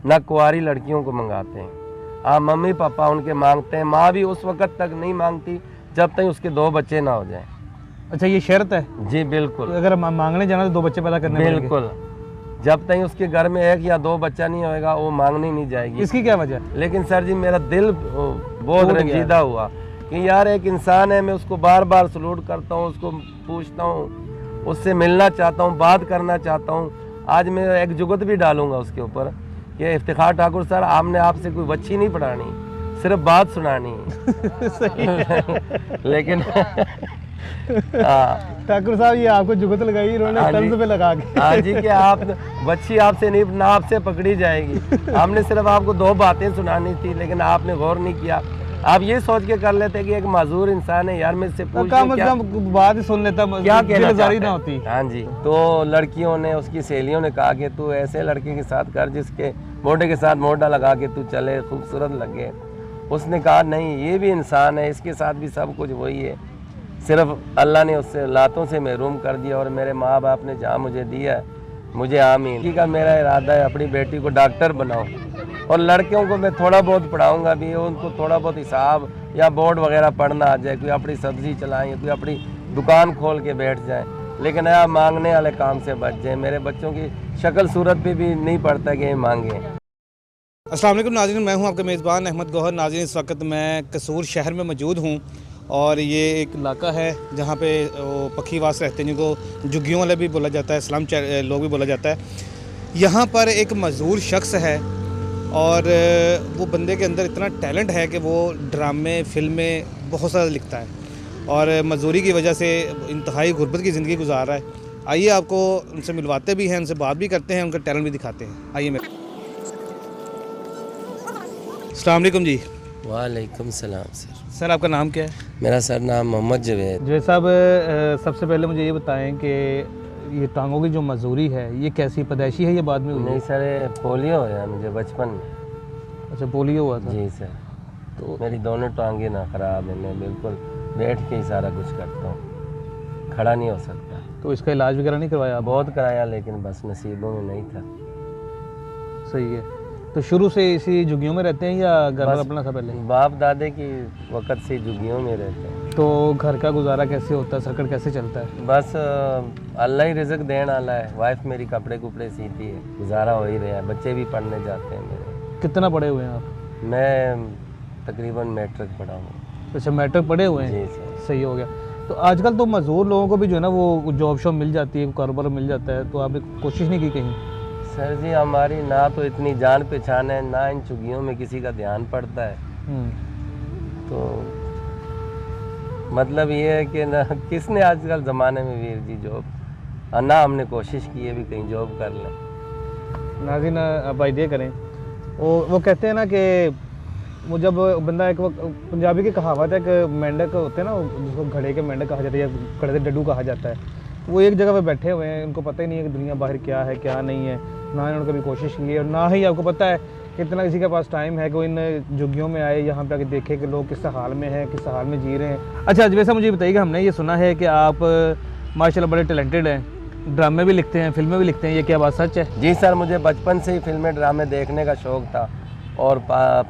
ना कुंवारी लड़कियों को मंगाते हैं। हाँ, मम्मी पापा उनके मांगते हैं, माँ भी उस वक़्त तक नहीं मांगती जब तक उसके 2 बच्चे ना हो जाएं। अच्छा, ये शर्त है? जी बिल्कुल। तो अगर मांगने जाना तो 2 बच्चे पैदा करने पड़ेंगे? बिल्कुल, जब तक उसके घर में 1 या 2 बच्चा नहीं होएगा वो मांगनी नहीं जाएगी। इसकी क्या वजह? लेकिन सर जी मेरा दिल बहुत रंजीदा हुआ कि यार एक इंसान है, मैं उसको बार बार सलूट करता हूँ, उसको पूछता हूँ, उससे मिलना चाहता हूँ, बात करना चाहता हूँ। आज मैं एक जुगत भी डालूंगा उसके ऊपर कि इफ्तिखार ठाकुर सर, आपने आपसे कोई बच्ची नहीं पढ़ानी, सिर्फ बात सुनानी है। सही। लेकिन ठाकुर साहब ये आपको जुगत लगाई इन्होंने तंज पे लगा के। हाँ जी, कि आप बच्ची आपसे नहीं, ना आपसे पकड़ी जाएगी। हमने सिर्फ आपको 2 बातें सुनानी थी, लेकिन आपने गौर नहीं किया। आप ये सोच के कर लेते कि एक माजूर इंसान है यार, मैं इससे पूछ बात ही सुन लेता, क्या कहना ना होती। हाँ जी, तो लड़कियों ने, उसकी सहेलियों ने कहा कि तू ऐसे लड़के के साथ कर जिसके मोटे के साथ मोटा लगा के तू चले, खूबसूरत लगे। उसने कहा नहीं, ये भी इंसान है, इसके साथ भी सब कुछ वही है, सिर्फ अल्लाह ने उससे लातों से महरूम कर दिया और मेरे माँ बाप ने जहाँ मुझे दिया है, मुझे आमीन। ठीक है, मेरा इरादा है अपनी बेटी को डॉक्टर बनाऊँ और लड़कियों को मैं थोड़ा बहुत पढ़ाऊँगा भी, उनको थोड़ा बहुत हिसाब या बोर्ड वगैरह पढ़ना आ जाए, कोई अपनी सब्ज़ी चलाएँ, कोई अपनी दुकान खोल के बैठ जाए, लेकिन यहाँ मांगने वाले काम से बच जाए। मेरे बच्चों की शक्ल सूरत पे भी नहीं पड़ता कि ये मांगे। अस्सलाम वालेकुम नाज़रीन, मैं हूं आपका मेज़बान अहमद गौहर। नाज़रीन, इस वक्त मैं कसूर शहर में मौजूद हूं और ये एक इलाका है जहां पे पखीवास रहते हैं, जिनको झुग्गियों वाले भी बोला जाता है, स्लम लोग भी बोला जाता है। यहां पर एक मज़दूर शख्स है और वो बंदे के अंदर इतना टैलेंट है कि वो ड्रामे, फिल्में बहुत सारा लिखता है और मजदूरी की वजह से इंतहाई गुर्बत की ज़िंदगी गुजार रहा है। आइए आपको उनसे मिलवाते भी हैं, उनसे बात भी करते हैं, उनका टैलेंट भी दिखाते हैं। आइए मेरे। अस्सलाम वालेकुम जी। वालेकुम सलाम सर। सर, आपका नाम क्या है? मेरा सर नाम मोहम्मद जवेद। जवेद साहब, सबसे पहले मुझे ये बताएं कि ये टांगों की जो मजदूरी है ये कैसी पैदाइशी है या बाद में हुई? नहीं सर, पोलियो है मुझे बचपन में। अच्छा, पोलियो हुआ था? जी सर। तो मेरी दोनों टांगें ना ख़राब है, मैं बिल्कुल बैठ के ही सारा कुछ करता हूँ, खड़ा नहीं हो सकता। तो इसका इलाज वगैरह नहीं करवाया? बहुत कराया, लेकिन बस नसीबों में नहीं था। सही है। तो शुरू से इसी झुग्गियों में रहते हैं या घर अपना था पहले? बाप दादे की वक़्त से झुग्गियों में रहते हैं। तो घर का गुजारा कैसे होता है, सर्कल कैसे चलता है? बस अल्लाह ही रिज़्क देने वाला है। वाइफ मेरी कपड़े कुपड़े सीती है, गुजारा हो ही रहा है। बच्चे भी पढ़ने जाते हैं मेरे। कितना पढ़े हुए हैं आप? मैं तकरीबन मैट्रिक पढ़ा हूँ। अच्छा, मैट्रिक पढ़े हुए हैं? जी सर। सही हो गया। तो आजकल तो मजदूर लोगों को भी जो है ना वो जॉब शॉब मिल जाती है, कारोबार मिल जाता है, तो आपने कोशिश नहीं की कहीं? सर जी, हमारी ना तो इतनी जान पहचान है, ना इन चुगियों में किसी का ध्यान पड़ता है। तो मतलब ये है कि ना किसने आजकल ज़माने में वीर जी जॉब, ना हमने कोशिश की है भी कहीं जॉब कर लें। नाज़रीन, आप आइडिया करें, वो कहते हैं ना कि वो जब बंदा एक पंजाबी की कहावत है कि मेंढक होते हैं ना, जिसको घड़े के मेंढक कहा जाता है या घड़े के डड्डू कहा जाता है, वो एक जगह पे बैठे हुए हैं, उनको पता ही नहीं है कि दुनिया बाहर क्या है क्या नहीं है, ना इन्होंने कभी कोशिश की है और ना ही आपको पता है कितना किसी के पास टाइम है कि वो इन झुग्गियों में आए, यहाँ पे आके देखे कि लोग किस हाल में हैं, किस हाल में जी रहे हैं। अच्छा, वैसा मुझे बताइएगा, हमने ये सुना है कि आप माशाल्लाह बड़े टैलेंटेड हैं, ड्रामे भी लिखते हैं, फिल्में भी लिखते हैं, ये क्या बात सच है? जी सर, मुझे बचपन से ही फिल्में ड्रामे देखने का शौक़ था और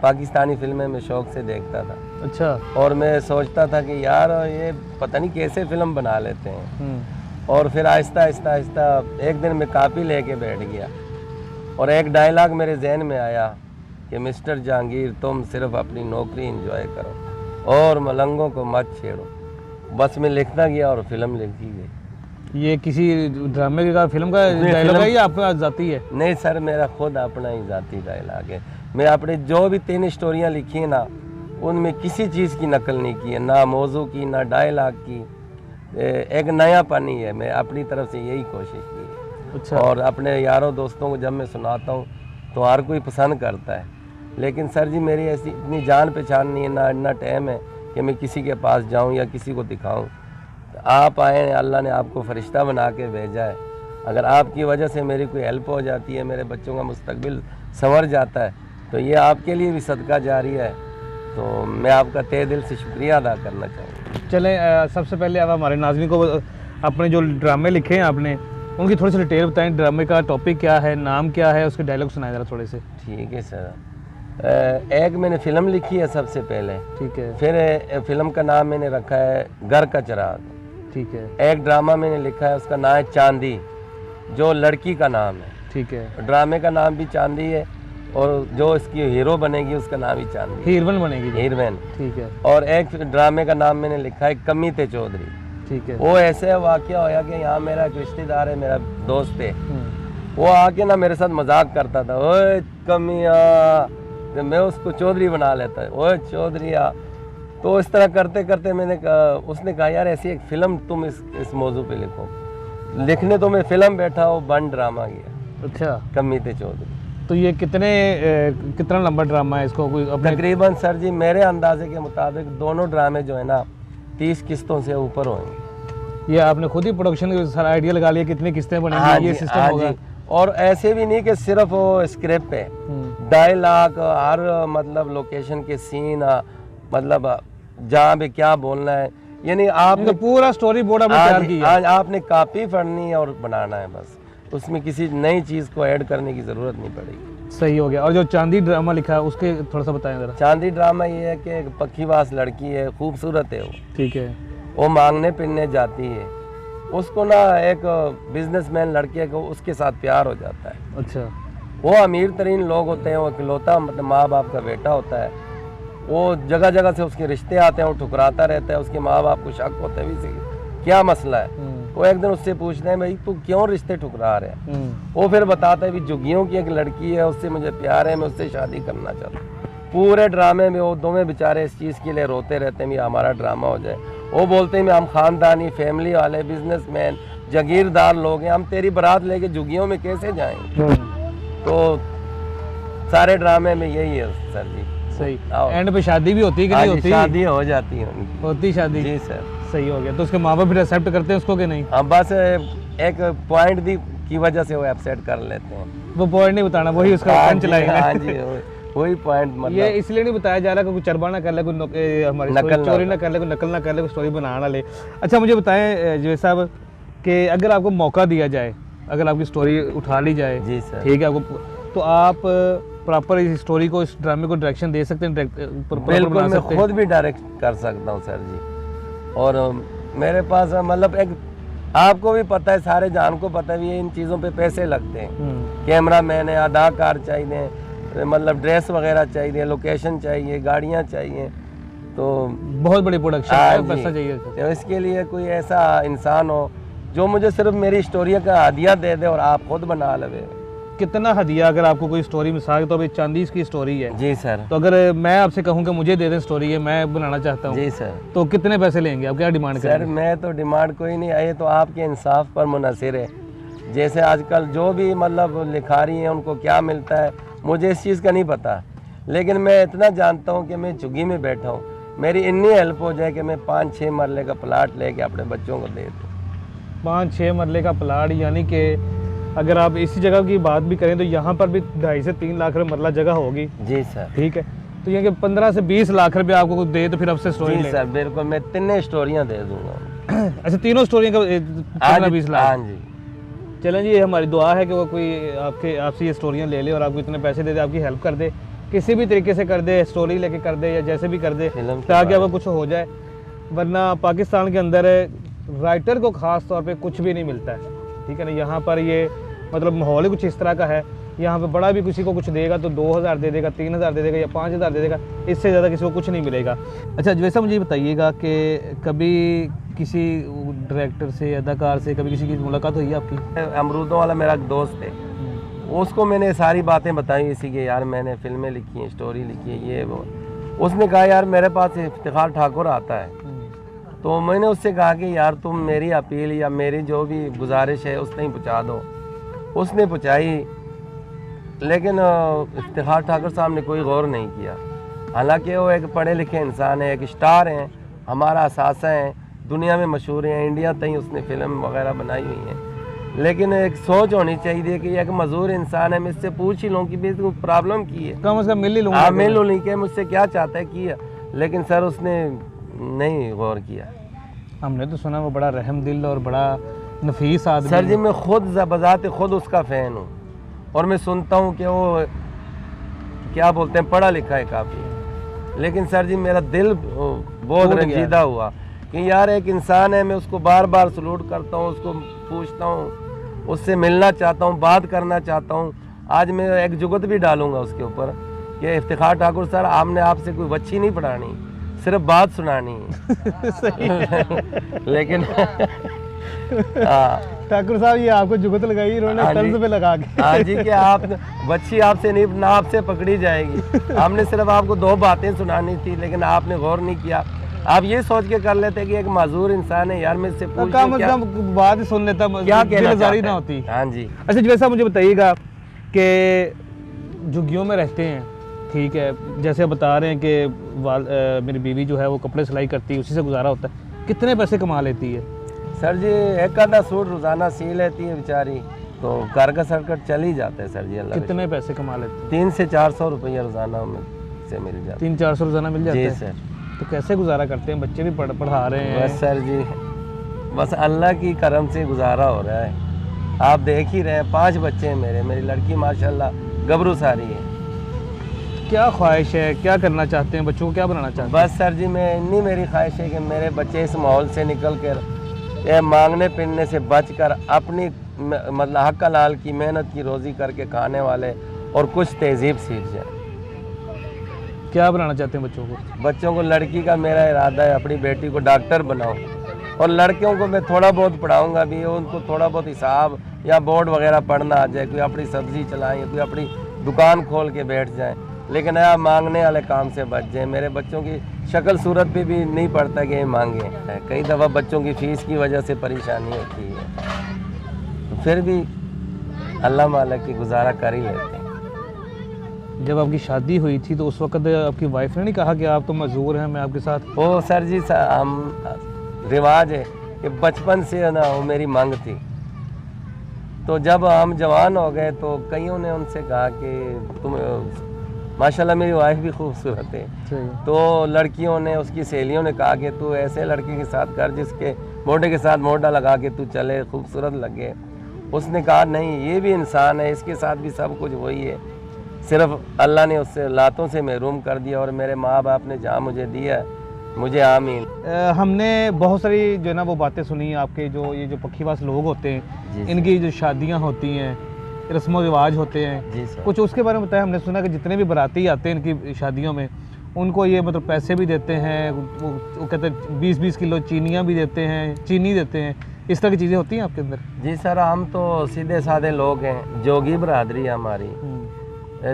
पाकिस्तानी फिल्में में शौक़ से देखता था। अच्छा। और मैं सोचता था कि यार ये पता नहीं कैसे फ़िल्म बना लेते हैं। और फिर आहिस्ता आहिस्ता आहिस्ता एक दिन मैं कापी लेके बैठ गया और एक डायलॉग मेरे जहन में आया कि मिस्टर जहांगीर, तुम सिर्फ अपनी नौकरी एंजॉय करो और मलंगों को मत छेड़ो। बस मैं लिखता गया और फिल्म लिखी गई। ये किसी ड्रामे का, फिल्म का डायलॉग है या आपका ज़ाती है? नहीं सर, मेरा खुद अपना ही ज़ाती डायलॉग है। मैं अपनी जो भी 3 स्टोरियाँ लिखी हैं ना, उनमें किसी चीज़ की नकल नहीं की है, ना मौजू की, ना डायलॉग की। एक नया पानी है, मैं अपनी तरफ से यही कोशिश की है। अच्छा। और अपने यारों दोस्तों को जब मैं सुनाता हूँ तो हर कोई पसंद करता है, लेकिन सर जी मेरी ऐसी इतनी जान पहचान नहीं है, ना इतना टाइम है कि मैं किसी के पास जाऊँ या किसी को दिखाऊँ। तो आप आए, अल्लाह ने आपको फ़रिश्ता बना के भेजा है। अगर आपकी वजह से मेरी कोई हेल्प हो जाती है, मेरे बच्चों का मुस्तकबिल संवर जाता है, तो ये आपके लिए भी सदका जारी है। तो मैं आपका तहे दिल से शुक्रिया अदा करना चाहूँगा। चलें, सबसे पहले आप हमारे नाज़रीन को अपने जो ड्रामे लिखे हैं आपने, उनकी थोड़ी सी डिटेल बताएं, ड्रामे का टॉपिक क्या है, नाम क्या है, उसके डायलॉग सुनाए ज़रा थोड़े से। ठीक है सर। एक मैंने फ़िल्म लिखी है सबसे पहले, ठीक है। फिर फिल्म का नाम मैंने रखा है घर का चिराग। ठीक है। एक ड्रामा मैंने लिखा है, उसका नाम है चांदी, जो लड़की का नाम है। ठीक है। ड्रामे का नाम भी चांदी है, और जो इसकी हीरो बनेगी उसका नाम भी चांदी, हीरोइन बनेगी। हीरोइन। ठीक है। और एक ड्रामे का नाम मैंने लिखा है कमीते चौधरी। ठीक है। वो ऐसे वाक़या होया कि यहाँ मेरा एक रिश्तेदार है, मेरा दोस्त है, वो आके ना मेरे साथ मजाक करता था, ओए कमिया, तो मैं उसको चौधरी बना लेता है, ओए चौधरिया। तो इस तरह करते करते उसने कहा यार ऐसी एक फ़िल्म तुम इस मौजू पे लिखो। लिखने तो मैं फ़िल्म बैठा, वो बन ड्रामा गया। अच्छा, कमीते चौधरी। तो ये कितना लंबा ड्रामा है, इसको कोई अपने तकरीबन सर जी मेरे अंदाजे के मुताबिक दोनों ड्रामे जो है ना 30 किस्तों से ऊपर होंगे। ये आपने खुद ही प्रोडक्शन का सारा आइडिया लगा लिया कितनी किस्तें बनेंगी, ये सिस्टम होगा? और ऐसे भी नहीं कि सिर्फ वो स्क्रिप्ट पे 2.5 लाख हर मतलब लोकेशन के सीन, मतलब जहाँ भी क्या बोलना है, यानी आपने पूरा स्टोरी बोर्ड आपने तैयार किया है। आपने कॉपी पढ़नी है और बनाना है बस, उसमें किसी नई चीज़ को ऐड करने की ज़रूरत नहीं पड़ेगी। सही हो गया। और जो चांदी ड्रामा लिखा है उसके थोड़ा सा बताएं ज़रा। चांदी ड्रामा ये है कि एक पक्खीवास लड़की है, खूबसूरत है वो, ठीक है। वो मांगने पिनने जाती है, उसको ना एक बिजनेसमैन लड़के को उसके साथ प्यार हो जाता है। अच्छा। वो अमीर तरीन लोग होते हैं, वो इकलौता मतलब माँ बाप का बेटा होता है, वो जगह जगह से उसके रिश्ते आते हैं, वो ठुकराता रहता है, उसके माँ बाप को शक होता है भी क्या मसला है। वो एक दिन उससे पूछते हैं भाई तू क्यों रिश्ते ठुकरा रहे हैं। वो फिर बताता है भी जुग्गियों की एक लड़की है, उससे मुझे प्यार है, मैं उससे शादी करना चाहता हूँ। पूरे ड्रामे में वो दोनों बेचारे इस चीज़ के लिए रोते रहते हैं भी हमारा ड्रामा हो जाए। वो बोलते हैं हम ख़ानदानी फैमिली वाले बिजनेसमैन जागीरदार लोग हैं, हम तेरी बारात लेके जुग्गियों में कैसे जाएंगे। तो सारे ड्रामे में यही है सर जी। सही। एंड पे शादी भी होती है कि नहीं होती? शादी हो जाती है उनकी। होती शादी? जी सर। सही हो गया। तो उसके माँ बाप फिर एक्सेप्ट करते हैं उसको कि नहीं? हाँ, बस एक पॉइंट की वजह से वो एक्सेप्ट कर लेते हैं। वो पॉइंट नहीं बताना, वही उसका पंच लाइन है। हाँ जी, वही पॉइंट। मतलब ये इसलिए नहीं बताया जा रहा कि कोई चरबा ना कर ले, कोई हमारी चोरी ना कर ले, कोई नकल ना कर ले, कोई स्टोरी बनाना ले। अच्छा मुझे बताएं जवेद साहब कि अगर आपको मौका दिया जाए, अगर आपकी स्टोरी उठा ली जाए, जी सर, ठीक है, आपको, तो आप प्रॉपर इस स्टोरी को, इस ड्रामे को डायरेक्शन दे सकते हैं? बिल्कुल, मैं खुद भी डायरेक्ट कर सकता हूँ सर जी। और मेरे पास मतलब एक आपको भी पता है, सारे जान को पता है, इन चीज़ों पे पैसे लगते हैं। कैमरा मैन है, अदाकार चाहिए, मतलब ड्रेस वगैरह चाहिए, लोकेशन चाहिए, गाड़ियाँ चाहिए, तो बहुत बड़ी प्रोडक्शन है, पैसा चाहिए। तो इसके लिए कोई ऐसा इंसान हो जो मुझे सिर्फ मेरी स्टोरी का हदिया दे दे और आप खुद बना लवे। कितना हदिया? अगर आपको कोई स्टोरी, मिसाल तो अभी चांदी की स्टोरी है जी सर, तो अगर मैं आपसे कहूँ कि मुझे दे दें स्टोरी है, मैं बनाना चाहता हूँ जी सर, तो कितने पैसे लेंगे आप? क्या डिमांड करेंगे? सर मैं तो डिमांड कोई नहीं आई, तो आपके इंसाफ पर मुनहसर है। जैसे आजकल जो भी मतलब लिखारी हैं उनको क्या मिलता है मुझे इस चीज़ का नहीं पता, लेकिन मैं इतना जानता हूँ कि मैं झुग्गी में बैठा हूँ, मेरी इतनी हेल्प हो जाए कि मैं 5-6 मरले का प्लाट लेके अपने बच्चों को दे दूँ। 5-6 मरले का प्लाट, यानी कि अगर आप इसी जगह की बात भी करें तो यहाँ पर भी 2.5 से 3 लाख रुपये मरला जगह होगी। जी सर, ठीक है, तो ये कि 15 से 20 लाख रुपये आपको दे तो फिर आपसे स्टोरी जी सर, बिल्कुल मैं 3 स्टोरियाँ दे दूँगा। अच्छा, तीनों स्टोरियों का 15-20 लाख? हाँ जी। चलें जी, ये हमारी दुआ है कि वो कोई आपसे ये स्टोरियाँ ले ले और आपको इतने पैसे दे दे, आपकी हेल्प कर दे, किसी भी तरीके से कर दे, स्टोरी लेके कर दे या जैसे भी कर दे, ताकि आपको कुछ हो जाए। वरना पाकिस्तान के अंदर राइटर को ख़ास तौर पे कुछ भी नहीं मिलता है, ठीक है ना। यहाँ पर ये मतलब माहौल ही कुछ इस तरह का है, यहाँ पे बड़ा भी किसी को कुछ देगा तो 2000 दे देगा, 3000 दे देगा या 5000 दे देगा, इससे ज़्यादा किसी को कुछ नहीं मिलेगा। अच्छा, वैसा मुझे बताइएगा कि कभी किसी डायरेक्टर से, अदाकार से कभी किसी की मुलाकात हुई है आपकी? अमरूदों वाला मेरा दोस्त है, उसको मैंने सारी बातें बताई इसी के, यार मैंने फिल्में लिखी हैं, स्टोरी लिखी है, ये वो। उसने कहा यार मेरे पास इफ्तिखार ठाकुर आता है, तो मैंने उससे कहा कि यार तुम मेरी अपील या मेरी जो भी गुजारिश है उस तक पहुँचा दो। उसने पहुँचाई, लेकिन इफ्तिखार ठाकुर साहब ने कोई गौर नहीं किया। हालांकि वो एक पढ़े लिखे इंसान है, एक स्टार हैं, हमारा असासा है, दुनिया में मशहूर हैं, इंडिया तक उसने फिल्म वगैरह बनाई हुई हैं। लेकिन एक सोच होनी चाहिए कि एक मजदूर इंसान है, मैं इससे पूछ ही लूँ कि भाई तू प्रॉब्लम की है, कम से कम मिल ही लूँ। हाँ मिल लूँ, कि मुझसे क्या चाहता है किया, लेकिन सर उसने नहीं गौर किया। हमने तो सुना वो बड़ा रहम दिल और बड़ा नफीस आदमी सर जी मैं खुद बजाते खुद उसका फ़ैन हूँ और मैं सुनता हूँ कि वो क्या बोलते हैं पढ़ा लिखा है काफ़ी, लेकिन सर जी मेरा दिल बहुत रंजीदा हुआ कि यार एक इंसान है, मैं उसको बार बार सलूट करता हूँ, उसको पूछता हूँ, उससे मिलना चाहता हूँ, बात करना चाहता हूँ। आज मैं एक जुगत भी डालूंगा उसके ऊपर कि इफ्तिखार ठाकुर सर आपने आपसे कोई बच्ची नहीं पढ़ानी, सिर्फ बात सुनानी है। लेकिन हाँ ठाकुर साहब ये आपको जुगत लगाई इन्होंने तर्ज पे लगा के। हाँ जी कि आप बच्ची आपसे नहीं ना आपसे पकड़ी जाएगी, हमने सिर्फ आपको 2 बातें सुनानी थी, लेकिन आपने गौर नहीं किया। आप ये सोच के कर लेते कि एक माजूर इंसान है यार, मैं इससे पूछ बात सुन लेता, क्या दिलजारी ना होती। हाँ जी। अच्छा जैसा मुझे बताइएगा कि झुग्गियों में रहते हैं, ठीक है, जैसे बता रहे हैं कि मेरी बीवी जो है वो कपड़े सिलाई करती है, उसी से गुजारा होता है, कितने पैसे कमा लेती है? सर जी एक आधा सूट रोजाना सी लेती है बेचारी, तो घर का सर्कट चल ही जाता है सर जी। अल्लाह कितने पैसे कमा लेती है? 300 से 400 रुपया रोजाना से मिल जाता है। 300-400 रोजाना मिल जाता है? जी सर। तो कैसे गुजारा करते हैं? बच्चे भी पढ़ा रहे हैं? बस सर जी बस अल्लाह की करम से गुजारा हो रहा है। आप देख ही रहे हैं 5 बच्चे हैं मेरे, मेरी लड़की माशाल्लाह गबरू सारी है। क्या ख्वाहिश है, क्या करना चाहते हैं, बच्चों को क्या बनाना चाहते हैं? बस सर जी मैं इतनी मेरी ख्वाहिश है कि मेरे बच्चे इस माहौल से निकल कर ये मांगने पिनने से बचकर अपनी मतलब हक हलाल की मेहनत की रोज़ी करके खाने वाले और कुछ तहजीब सीख जाए। क्या बनाना चाहते हैं बच्चों को? बच्चों को लड़की का मेरा इरादा है अपनी बेटी को डॉक्टर बनाऊं, और लड़कियों को मैं थोड़ा बहुत पढ़ाऊंगा भी, उनको थोड़ा बहुत हिसाब या बोर्ड वगैरह पढ़ना आ जाए, कोई अपनी सब्जी चलाएं, कोई अपनी दुकान खोल के बैठ जाएं, लेकिन आप मांगने वाले काम से बच जाए। मेरे बच्चों की शक्ल सूरत पे भी नहीं पड़ता कि ये मांगे। कई दफ़ा बच्चों की फ़ीस की वजह से परेशानी होती है, तो फिर भी अल्लाह मालिक की गुजारा कर ही लेते हैं। जब आपकी शादी हुई थी तो उस वक्त आपकी वाइफ ने नहीं कहा कि आप तो मजदूर हैं, मैं आपके साथ? वो सर जी हम रिवाज है कि बचपन से ना वो मेरी मांग थी, तो जब हम जवान हो गए तो कईयों ने उनसे कहा कि तुम माशाल्लाह मेरी वाइफ भी खूबसूरत है, तो लड़कियों ने उसकी सहेलियों ने कहा कि तू ऐसे लड़के के साथ कर जिसके मोटे के साथ मोटा लगा के तू चले, खूबसूरत लगे। उसने कहा नहीं, ये भी इंसान है, इसके साथ भी सब कुछ वही है, सिर्फ अल्लाह ने उससे लातों से महरूम कर दिया, और मेरे माँ बाप ने जहाँ मुझे दिया मुझे आमीन। हमने बहुत सारी जो है ना वो बातें सुनी आपके, जो ये जो पक्षीवास लोग होते हैं इनकी जो शादियाँ होती हैं, रस्म रिवाज होते हैं जी सर, कुछ उसके बारे में बताया। हमने सुना कि जितने भी बाराती आते हैं इनकी शादियों में उनको ये मतलब पैसे भी देते हैं, वो कहते हैं 20-20 किलो चीनियाँ भी देते हैं, चीनी देते हैं, इस तरह की चीज़ें होती हैं आपके अंदर? जी सर, हम तो सीधे साधे लोग हैं, जोगी बरादरी है हमारी,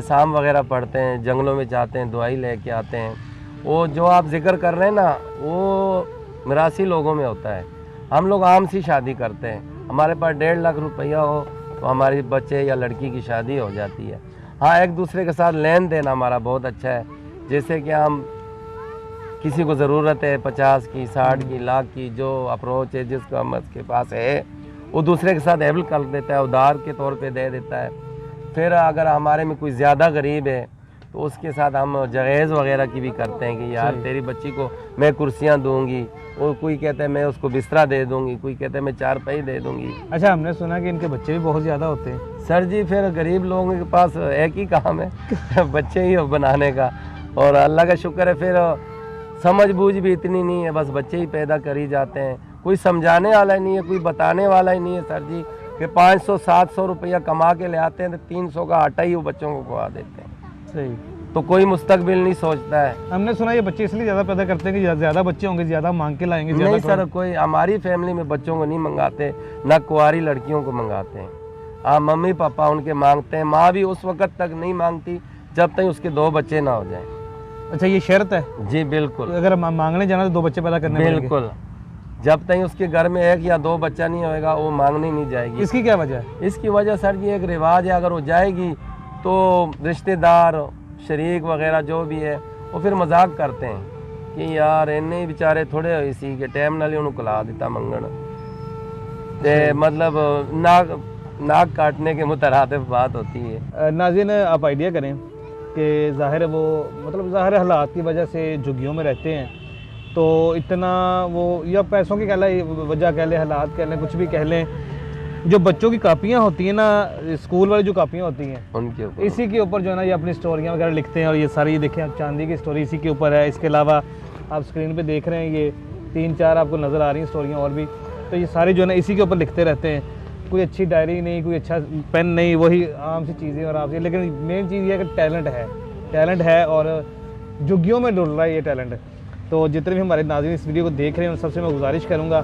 शाम वगैरह पढ़ते हैं, जंगलों में जाते हैं, दवाई लेके आते हैं। वो जो आप जिक्र कर रहे हैं ना, वो मिरासी लोगों में होता है। हम लोग आम सी शादी करते हैं, हमारे पास 1.5 लाख रुपया हो तो हमारे बच्चे या लड़की की शादी हो जाती है। हाँ, एक दूसरे के साथ लेन देन हमारा बहुत अच्छा है, जैसे कि हम किसी को ज़रूरत है 50 की, 60 की, लाख की, जो अप्रोच है जिसका हम के पास है वो दूसरे के साथ हेल्प कर देता है, उधार के तौर पे दे देता है। फिर अगर हमारे में कोई ज़्यादा गरीब है तो उसके साथ हम जहेज़ वगैरह की भी करते हैं कि यार तेरी बच्ची को मैं कुर्सियाँ दूंगी, वो कोई कहता है मैं उसको बिस्तरा दे दूंगी, कोई कहता है मैं चारपाई दे दूंगी। अच्छा, हमने सुना कि इनके बच्चे भी बहुत ज़्यादा होते हैं? सर जी, फिर गरीब लोगों के पास एक ही काम है बच्चे ही बनाने का, और अल्लाह का शुक्र है फिर समझ बूझ भी इतनी नहीं है, बस बच्चे ही पैदा कर ही जाते हैं। कोई समझाने वाला ही नहीं है, कोई बताने वाला ही नहीं है सर जी कि 500-700 रुपया कमा के ले आते हैं तो 300 का आटा ही वो बच्चों को खुआ देते हैं। सही, तो कोई मुस्तकबिल नहीं सोचता है। हमने सुना ये बच्चे इसलिए ज़्यादा पैदा करते हैं कि ज़्यादा बच्चे होंगे, ज़्यादा मांग के लाएंगे। नहीं सर, कोई हमारी फैमिली में बच्चों को नहीं मंगाते, ना कुंवारी लड़कियों को मंगाते हैं। हाँ, मम्मी पापा उनके मांगते हैं, माँ भी उस वक्त तक नहीं मांगती जब तक उसके 2 बच्चे ना हो जाएं। अच्छा, ये शर्त है? जी बिल्कुल, अगर मांगने जाना तो 2 बच्चे पैदा करने पड़ेंगे? बिल्कुल, जब तक उसके घर में 1 या 2 बच्चा नहीं होएगा वो मांगने नहीं जाएगी। इसकी क्या वजह है? इसकी वजह सर जी एक रिवाज है, अगर वो जाएगी तो रिश्तेदार शरीक वगैरह जो भी है वो फिर मजाक करते हैं कि यार इन्ने बेचारे थोड़े हुए सी के टाइम नाल उन्होंने कला दिता मंगण, ते मतलब नाक काटने के मुतरादिफ बात होती है। नाज़रीन, आप आइडिया करें कि ज़ाहिर है वो मतलब ज़ाहिर हालात की वजह से झुग्गियों में रहते हैं, तो इतना वो या पैसों की कह लें, वजह कह लें, हालात कह लें, कुछ भी कह लें, जो बच्चों की कापियाँ होती हैं ना, स्कूल वाली जो कापियाँ होती हैं, उनके ऊपर इसी के ऊपर जो है ना ये अपनी स्टोरियाँ वगैरह लिखते हैं। और ये सारी, ये देखें आप, चांदी की स्टोरी इसी के ऊपर है। इसके अलावा आप स्क्रीन पे देख रहे हैं ये 3-4 आपको नज़र आ रही हैं स्टोरियाँ और भी। तो ये सारी जो है ना इसी के ऊपर लिखते रहते हैं। कोई अच्छी डायरी नहीं, कोई अच्छा पेन नहीं, वही आम सी चीज़ें और आपसे। लेकिन मेन चीज़ ये है कि टैलेंट है और झुग्गियों में डुल रहा है ये टैलेंट। तो जितने भी हमारे नाज़रीन इस वीडियो को देख रहे हैं उन सबसे मैं गुजारिश करूँगा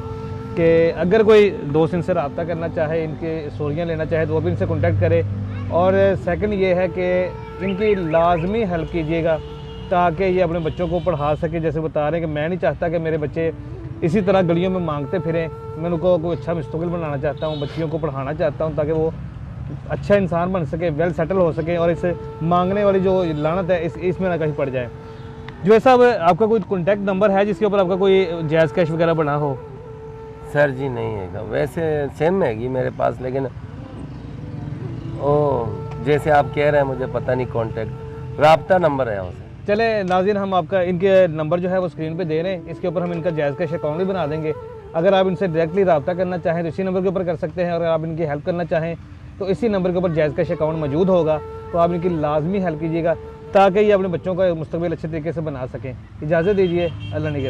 कि अगर कोई दोस्त इनसे रब्ता करना चाहे, इनके स्टोरियाँ लेना चाहे, तो वो भी इनसे कॉन्टैक्ट करे। और सेकंड ये है कि इनकी लाजमी हेल्प कीजिएगा ताकि ये अपने बच्चों को पढ़ा सके। जैसे बता रहे हैं कि मैं नहीं चाहता कि मेरे बच्चे इसी तरह गलियों में मांगते फिरें, मैं उनको कोई अच्छा मुस्तकिल बनाना चाहता हूँ, बच्चियों को पढ़ाना चाहता हूँ ताकि वो अच्छा इंसान बन सके, वेल सेटल हो सके और इस मांगने वाली जो लानत है इसमें ना कहीं पड़ जाए। जो है साहब, आपका कोई कॉन्टैक्ट नंबर है जिसके ऊपर आपका कोई जायज़ कैश वगैरह बना हो? सर जी नहीं है, वैसे सेम हैगी मेरे पास, लेकिन ओ जैसे आप कह रहे हैं मुझे पता नहीं, कांटेक्ट राब्ता नंबर है उसे। चले नाज़रीन, हम आपका इनके नंबर जो है वो स्क्रीन पे दे रहे हैं, इसके ऊपर हम इनका जायज़ कैश अकाउंट भी बना देंगे। अगर आप इनसे डायरेक्टली रब्ता करना चाहें तो इसी नंबर के ऊपर कर सकते हैं, और अगर आप इनकी हेल्प करना चाहें तो इसी नंबर के ऊपर जायज़ कैश अकाउंट मौजूद होगा। तो आप इनकी लाजमी हेल्प कीजिएगा ताकि ये अपने बच्चों का मुस्तकबिल अच्छे तरीके से बना सकें। इजाज़त दीजिए, अल्लाह निगहबान।